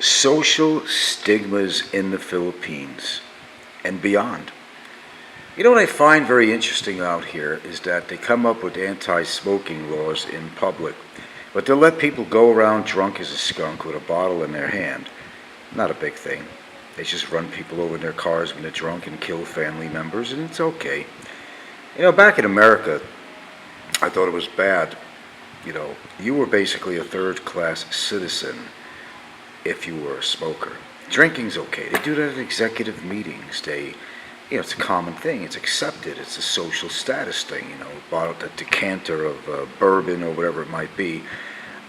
Social stigmas in the Philippines and beyond. You know what I find very interesting out here is that they come up with anti-smoking laws in public, but they'll let people go around drunk as a skunk with a bottle in their hand. Not a big thing. They just run people over in their cars when they're drunk and kill family members, and it's okay. You know, back in America, I thought it was bad. You know, you were basically a third-class citizen if you were a smoker. Drinking's okay. They do that at executive meetings. It's a common thing. It's accepted. It's a social status thing. You know, bought a decanter of bourbon or whatever it might be,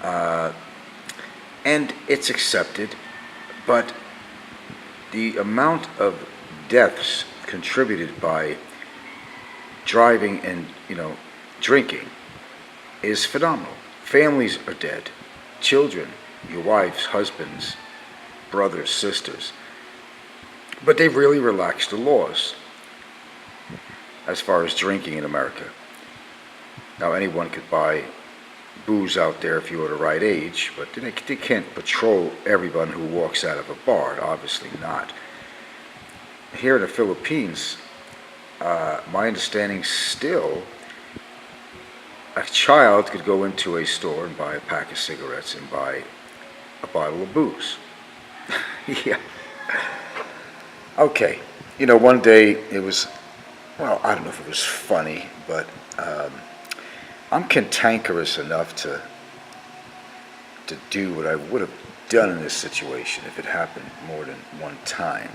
and it's accepted. But the amount of deaths contributed by driving and drinking is phenomenal. Families are dead. Children, your wives, husbands, brothers, sisters. But they've really relaxed the laws as far as drinking in America. Now, anyone could buy booze out there if you were the right age, but they can't patrol everyone who walks out of a bar, obviously not. Here in the Philippines, my understanding still, a child could go into a store and buy a pack of cigarettes and buy a bottle of booze. Yeah. Okay. One day it was, well, I don't know if it was funny, but I'm cantankerous enough to do what I would have done in this situation if it happened more than one time.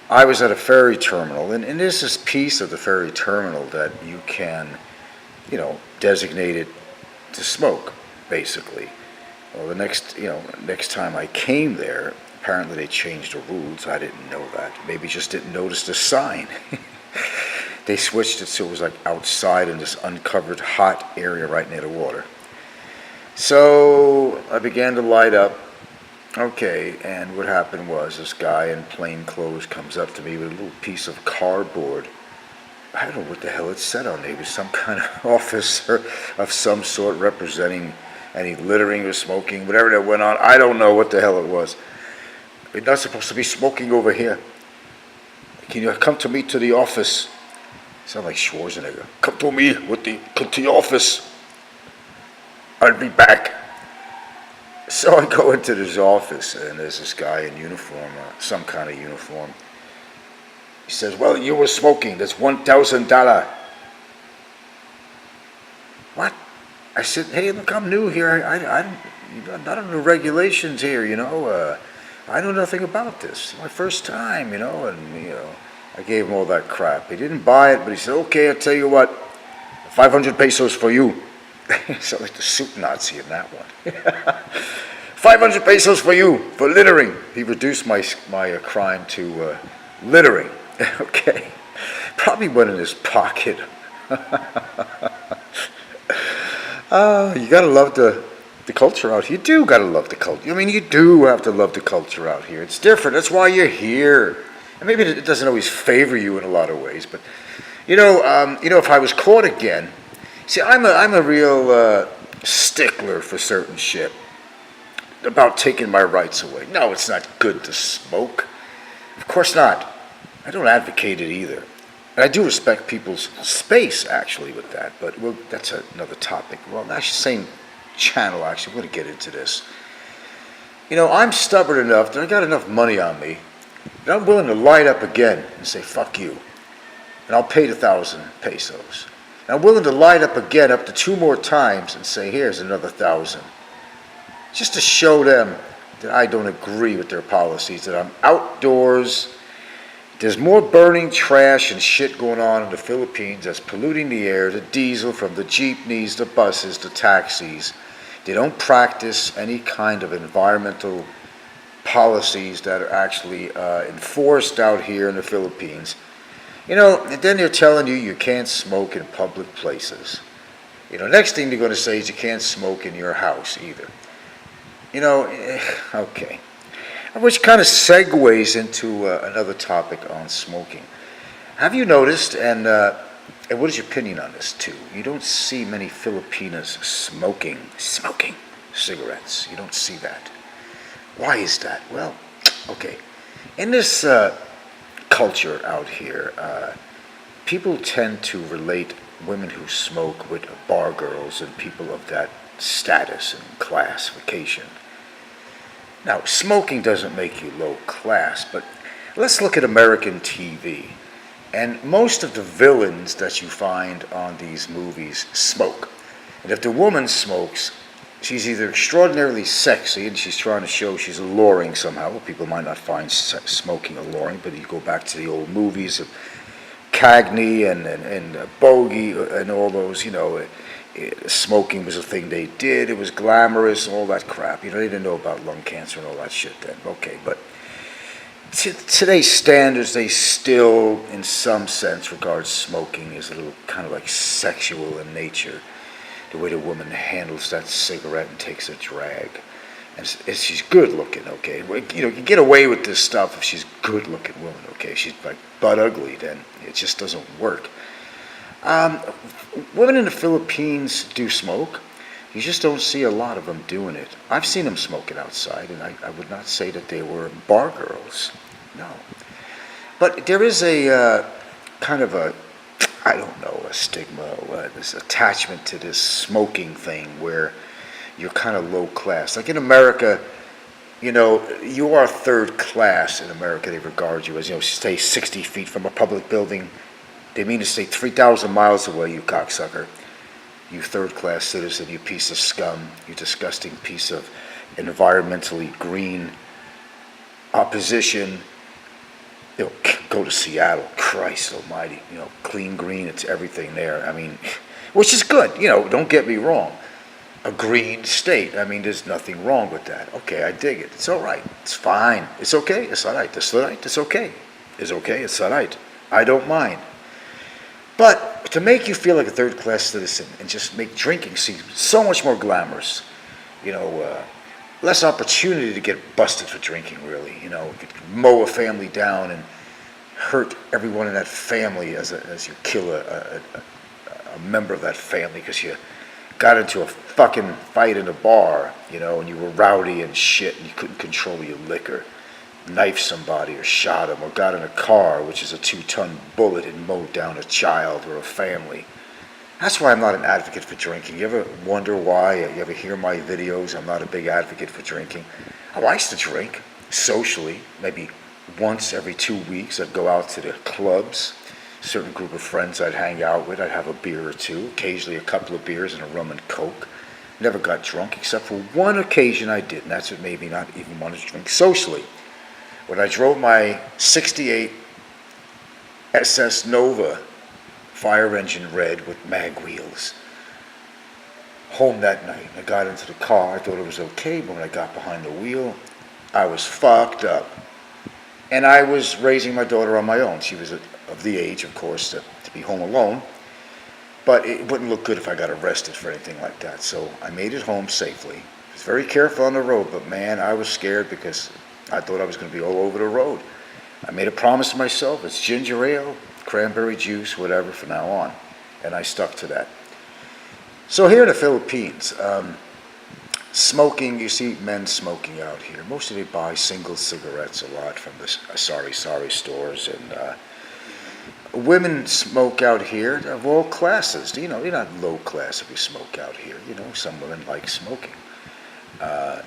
I was at a ferry terminal, and there's this piece of the ferry terminal that you can, designate it to smoke, basically. Well, the next time I came there, apparently they changed the rules. I didn't know that. Maybe just didn't notice the sign. They switched it so it was like outside in this uncovered hot area right near the water. So I began to light up. Okay, and what happened was this guy in plain clothes comes up to me with a little piece of cardboard. I don't know what the hell it said on it. It was some kind of officer of some sort representing any littering or smoking, whatever that went on. I don't know what the hell it was. You're not supposed to be smoking over here. Can you come to me to the office? Sound like Schwarzenegger. Come to the office. I'll be back. So I go into this office, and there's this guy in uniform, some kind of uniform. He says, "Well, you were smoking. That's $1,000. What? I said, "Hey, look, I'm new here. I'm not under the regulations here, I know nothing about this. It's my first time, and I gave him all that crap. He didn't buy it, but he said, "Okay, I'll tell you what, 500 pesos for you." Sounds like the soup Nazi in that one. 500 pesos for you for littering. He reduced my crime to littering. Okay, probably went in his pocket. You gotta love the culture out here. You do gotta love the culture. I mean, you do have to love the culture out here. It's different. That's why you're here. And maybe it doesn't always favor you in a lot of ways, but if I was caught again, see, I'm a real stickler for certain shit about taking my rights away. No, it's not good to smoke. Of course not. I don't advocate it either. And I do respect people's space, actually, with that, but that's another topic. Well, actually, same channel, actually. We're going to get into this. I'm stubborn enough that I got enough money on me that I'm willing to light up again and say, "Fuck you." And I'll pay the 1,000 pesos. And I'm willing to light up again up to 2 more times and say, "Here's another 1,000. Just to show them that I don't agree with their policies, that I'm outdoors. There's more burning trash and shit going on in the Philippines that's polluting the air, the diesel from the jeepneys, the buses, the taxis. They don't practice any kind of environmental policies that are actually enforced out here in the Philippines. And then they're telling you can't smoke in public places. Next thing they're going to say is you can't smoke in your house either. Okay. Which kind of segues into another topic on smoking. Have you noticed, and what is your opinion on this too? You don't see many Filipinas smoking cigarettes. You don't see that. Why is that? Well, okay. In this culture out here, people tend to relate women who smoke with bar girls and people of that status and classification. Now, smoking doesn't make you low class, but let's look at American TV. And most of the villains that you find on these movies smoke. And if the woman smokes, she's either extraordinarily sexy and she's trying to show she's alluring somehow. Well, people might not find smoking alluring, but you go back to the old movies of Cagney and Bogey and all those, smoking was a thing they did. It was glamorous, all that crap. They didn't know about lung cancer and all that shit then. Okay, but today's standards, they still, in some sense, regard smoking as a little kind of like sexual in nature. The way the woman handles that cigarette and takes a drag. And she's good looking, okay? You get away with this stuff if she's a good looking woman, okay? She's like butt ugly, then it just doesn't work. Women in the Philippines do smoke. You just don't see a lot of them doing it. I've seen them smoking outside, and I would not say that they were bar girls. No. But there is a kind of a, I don't know, a stigma, this attachment to this smoking thing where you're kind of low class. Like in America, you are third class in America. They regard you as, stay 60 feet from a public building. They mean to stay 3,000 miles away, you cocksucker. You third-class citizen, you piece of scum, you disgusting piece of environmentally green opposition. Go to Seattle, Christ almighty. Clean green, it's everything there. I mean, which is good, don't get me wrong. A green state, there's nothing wrong with that. Okay, I dig it. It's all right. It's fine. It's okay. It's all right. It's all right. It's okay. It's okay. It's all right. I don't mind. But to make you feel like a third-class citizen and just make drinking seem so much more glamorous, less opportunity to get busted for drinking, really. You could mow a family down and hurt everyone in that family as you kill a member of that family because you got into a fucking fight in a bar, and you were rowdy and shit and you couldn't control your liquor. Knifed somebody or shot him or got in a car, which is a 2-ton bullet, and mowed down a child or a family. That's why I'm not an advocate for drinking. You ever wonder why? You ever hear my videos? I'm not a big advocate for drinking. I used to drink socially, maybe once every 2 weeks. I'd go out to the clubs, a certain group of friends I'd hang out with. I'd have a beer or two, occasionally a couple of beers and a rum and coke. Never got drunk, except for one occasion I did, and that's what made me not even want to drink socially. When I drove my 68 SS Nova fire engine red with mag wheels home that night, I got into the car. I thought it was okay, but when I got behind the wheel, I was fucked up. And I was raising my daughter on my own. She was of the age, of course, to be home alone. But it wouldn't look good if I got arrested for anything like that. So I made it home safely. I was very careful on the road, but man, I was scared because I thought I was going to be all over the road. I made a promise to myself, it's ginger ale, cranberry juice, whatever, from now on. And I stuck to that. So here in the Philippines, smoking, you see men smoking out here. Most of them buy single cigarettes a lot from the sorry stores. And women smoke out here of all classes. You're not low class if you smoke out here. Some women like smoking.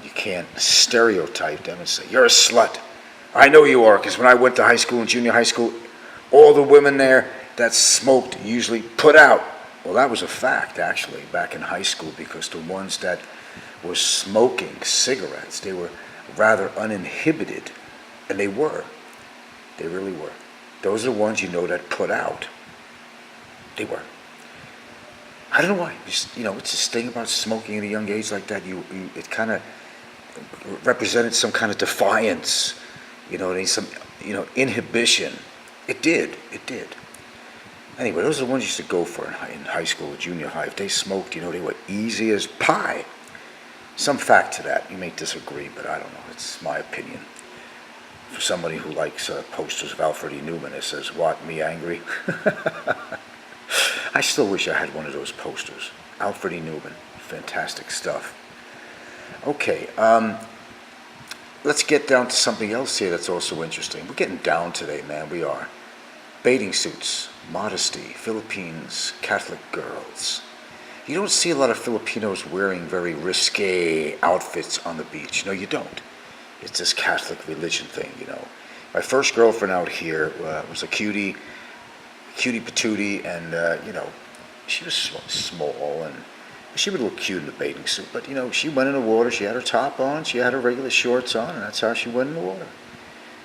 You can't stereotype them and say, you're a slut. I know you are, because when I went to high school and junior high school, all the women there that smoked usually put out. Well, that was a fact, actually, back in high school, because the ones that were smoking cigarettes, they were rather uninhibited, and they were. They really were. Those are the ones that put out. They were. I don't know why. It's this thing about smoking at a young age like that. It kind of represented some kind of defiance. Some inhibition. It did. Anyway, those are the ones you used to go for in high school or junior high. If they smoked, they were easy as pie. Some fact to that. You may disagree, but I don't know. It's my opinion. For somebody who likes posters of Alfred E. Newman, it says, "What, me angry?" I still wish I had one of those posters. Alfred E. Newman, fantastic stuff. Okay, let's get down to something else here that's also interesting. We're getting down today, man. We are. Bathing suits, modesty, Philippines, Catholic girls. You don't see a lot of Filipinos wearing very risque outfits on the beach. No, you don't. It's this Catholic religion thing. My first girlfriend out here was a cutie patootie, and she was small, and she would look cute in a bathing suit. But she went in the water. She had her top on. She had her regular shorts on, and that's how she went in the water.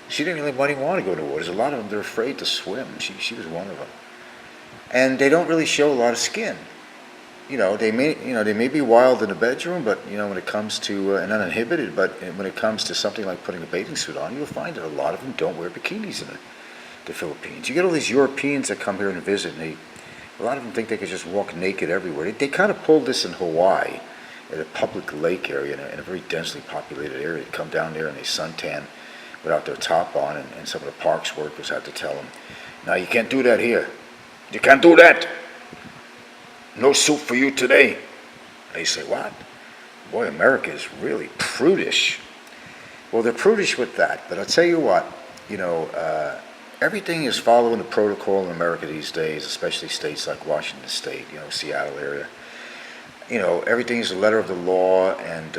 She didn't really want to go in the water. There's a lot of them, they're afraid to swim. She was one of them. And they don't really show a lot of skin. They may be wild in the bedroom, but when it comes to and uninhibited, but when it comes to something like putting a bathing suit on, you'll find that a lot of them don't wear bikinis in the Philippines. You get all these Europeans that come here and visit, and a lot of them think they could just walk naked everywhere. They kind of pulled this in Hawaii, at a public lake area in a very densely populated area. They come down there and they suntan without their top on, and some of the parks workers had to tell them, "Now you can't do that here. You can't do that. No soup for you today." They say, "What? Boy, America is really prudish." Well, they're prudish with that, but I'll tell you what, everything is following the protocol in America these days, especially states like Washington State, Seattle area. Everything is the letter of the law, and,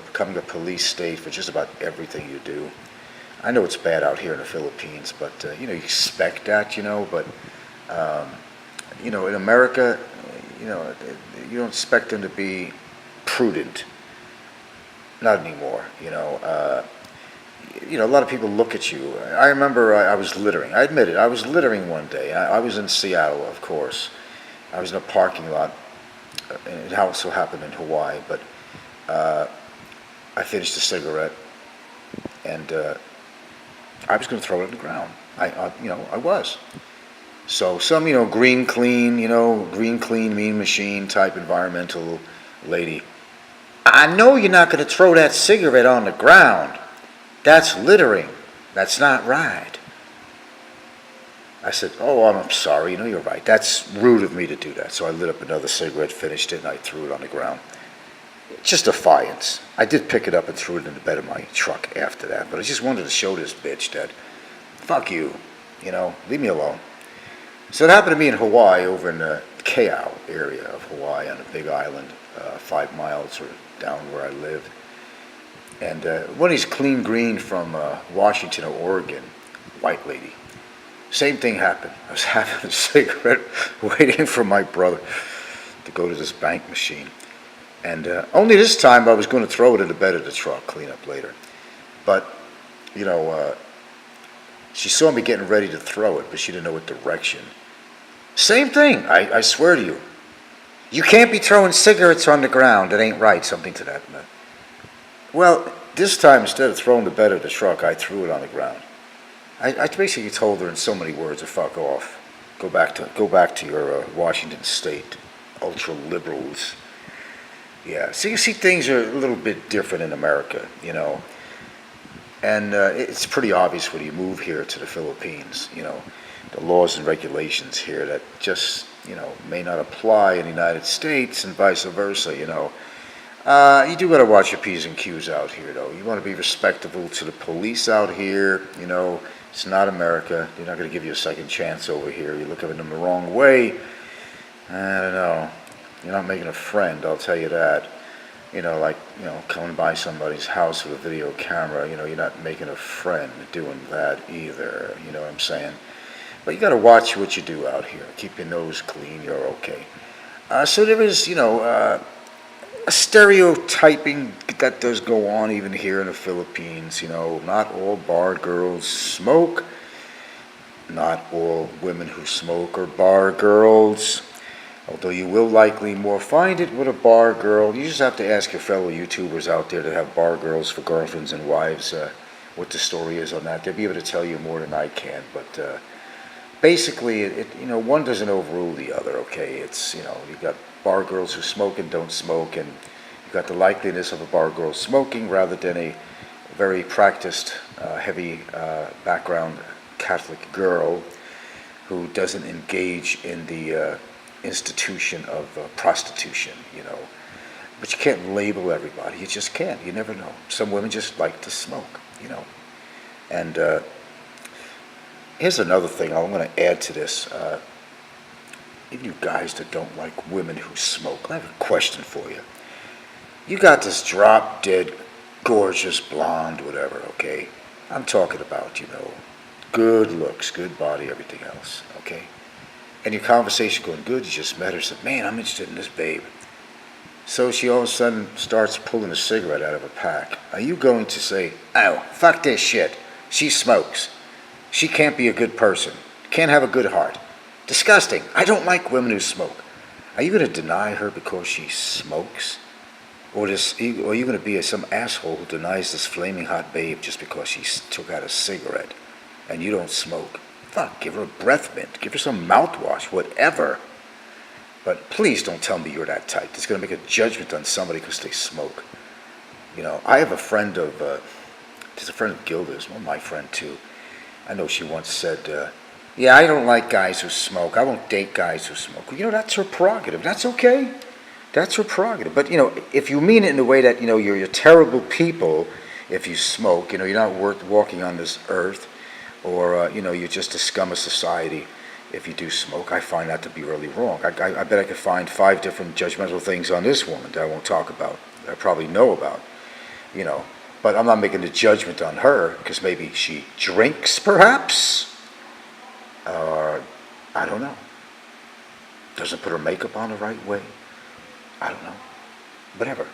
becoming a police state for just about everything you do. I know it's bad out here in the Philippines, but, you expect that, but, in America, you don't expect them to be prudent. Not anymore, a lot of people look at you. I remember I was littering. I admit it. I was littering one day. I was in Seattle, of course. I was in a parking lot. It also happened in Hawaii, but I finished a cigarette, and I was going to throw it on the ground. I was. So some, green clean, mean machine type environmental lady. "I know you're not going to throw that cigarette on the ground. That's littering. That's not right." I said, "Oh, I'm sorry. You're right. That's rude of me to do that." So I lit up another cigarette, finished it, and I threw it on the ground. Just defiance. I did pick it up and threw it in the bed of my truck after that, but I just wanted to show this bitch that, fuck you, leave me alone. So it happened to me in Hawaii, over in the Kau area of Hawaii, on a big island, 5 miles or down where I live. And one of these clean green from Washington or Oregon, white lady. Same thing happened. I was having a cigarette, waiting for my brother to go to this bank machine. And only this time I was going to throw it in the bed of the truck, clean up later. But, she saw me getting ready to throw it, but she didn't know what direction. Same thing, I swear to you. "You can't be throwing cigarettes on the ground. It ain't right," something to that effect. Well, this time, instead of throwing the bed of the truck, I threw it on the ground. I basically told her in so many words to fuck off. Go back to your Washington State ultra liberals. Yeah, so you see, things are a little bit different in America, and it's pretty obvious when you move here to the Philippines. The laws and regulations here that just may not apply in the United States, and vice versa. You do got to watch your P's and Q's out here, though. You want to be respectful to the police out here. It's not America. They're not going to give you a second chance over here. You look at them the wrong way, I don't know. You're not making a friend, I'll tell you that. Coming by somebody's house with a video camera, you're not making a friend doing that either. You know what I'm saying? But you got to watch what you do out here. Keep your nose clean. You're okay. So there is, a stereotyping that does go on even here in the Philippines. Not all bar girls smoke. Not all women who smoke are bar girls. Although you will likely more find it with a bar girl. You just have to ask your fellow YouTubers out there that have bar girls for girlfriends and wives what the story is on that. They'll be able to tell you more than I can. But basically, one doesn't overrule the other, okay? It's, you've got bar girls who smoke and don't smoke, and you've got the likeliness of a bar girl smoking rather than a very practiced, heavy background Catholic girl who doesn't engage in the institution of prostitution, But you can't label everybody. You just can't. You never know. Some women just like to smoke, you know. And here's another thing I'm going to add to this. Even you guys that don't like women who smoke, I have a question for you. You got this drop dead, gorgeous blonde, whatever, okay? I'm talking about, you know, good looks, good body, everything else, okay? And your conversation going good, you just met her, said, man, I'm interested in this babe. So she all of a sudden starts pulling a cigarette out of her pack. Are you going to say, oh, fuck this shit. She smokes. She can't be a good person. Can't have a good heart. Disgusting. I don't like women who smoke. Are you going to deny her because she smokes? Or are you going to be some asshole who denies this flaming hot babe just because she took out a cigarette and you don't smoke? Fuck, give her a breath mint. Give her some mouthwash, whatever. But please don't tell me you're that type. It's going to make a judgment on somebody because they smoke. You know, I have a friend of, there's a friend of Gilda's, well, my friend too. I know she once said, yeah, I don't like guys who smoke. I won't date guys who smoke. Well, you know, that's her prerogative. That's okay. That's her prerogative. But, you know, if you mean it in a way that, you know, you're terrible people if you smoke, you know, you're not worth walking on this earth, or, you know, you're just a scum of society if you do smoke, I find that to be really wrong. I bet I could find 5 different judgmental things on this woman that I won't talk about, that I probably know about, you know. But I'm not making a judgment on her because maybe she drinks, perhaps. Or, I don't know. Doesn't put her makeup on the right way. I don't know. Whatever.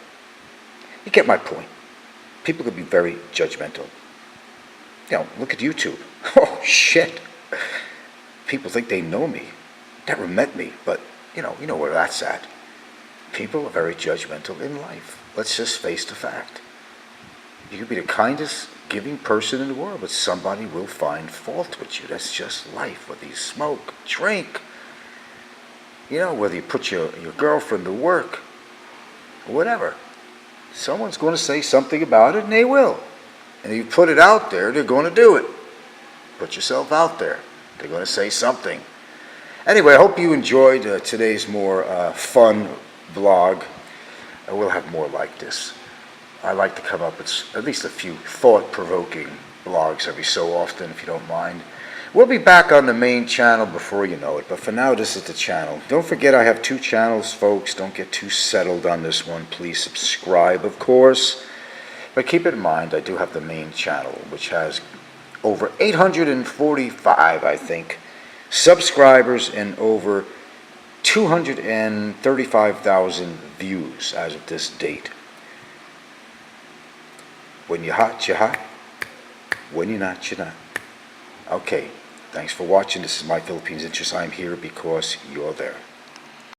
You get my point. People can be very judgmental. You know, look at YouTube. Oh, shit. People think they know me. Never met me, but, you know where that's at. People are very judgmental in life. Let's just face the fact. You could be the kindest, giving person in the world, but somebody will find fault with you. That's just life. Whether you smoke, drink, you know, whether you put your girlfriend to work, or whatever. Someone's going to say something about it, and they will. And if you put it out there, they're going to do it. Put yourself out there. They're going to say something. Anyway, I hope you enjoyed today's more fun vlog. We'll have more like this. I like to come up with at least a few thought-provoking vlogs every so often, if you don't mind. We'll be back on the main channel before you know it, but for now, this is the channel. Don't forget I have 2 channels, folks. Don't get too settled on this one. Please subscribe, of course. But keep in mind, I do have the main channel, which has over 845, I think, subscribers and over 235,000 views as of this date. When you're hot, you're hot. When you're not, you're not. Okay, thanks for watching. This is My Philippines Interest. I'm here because you're there.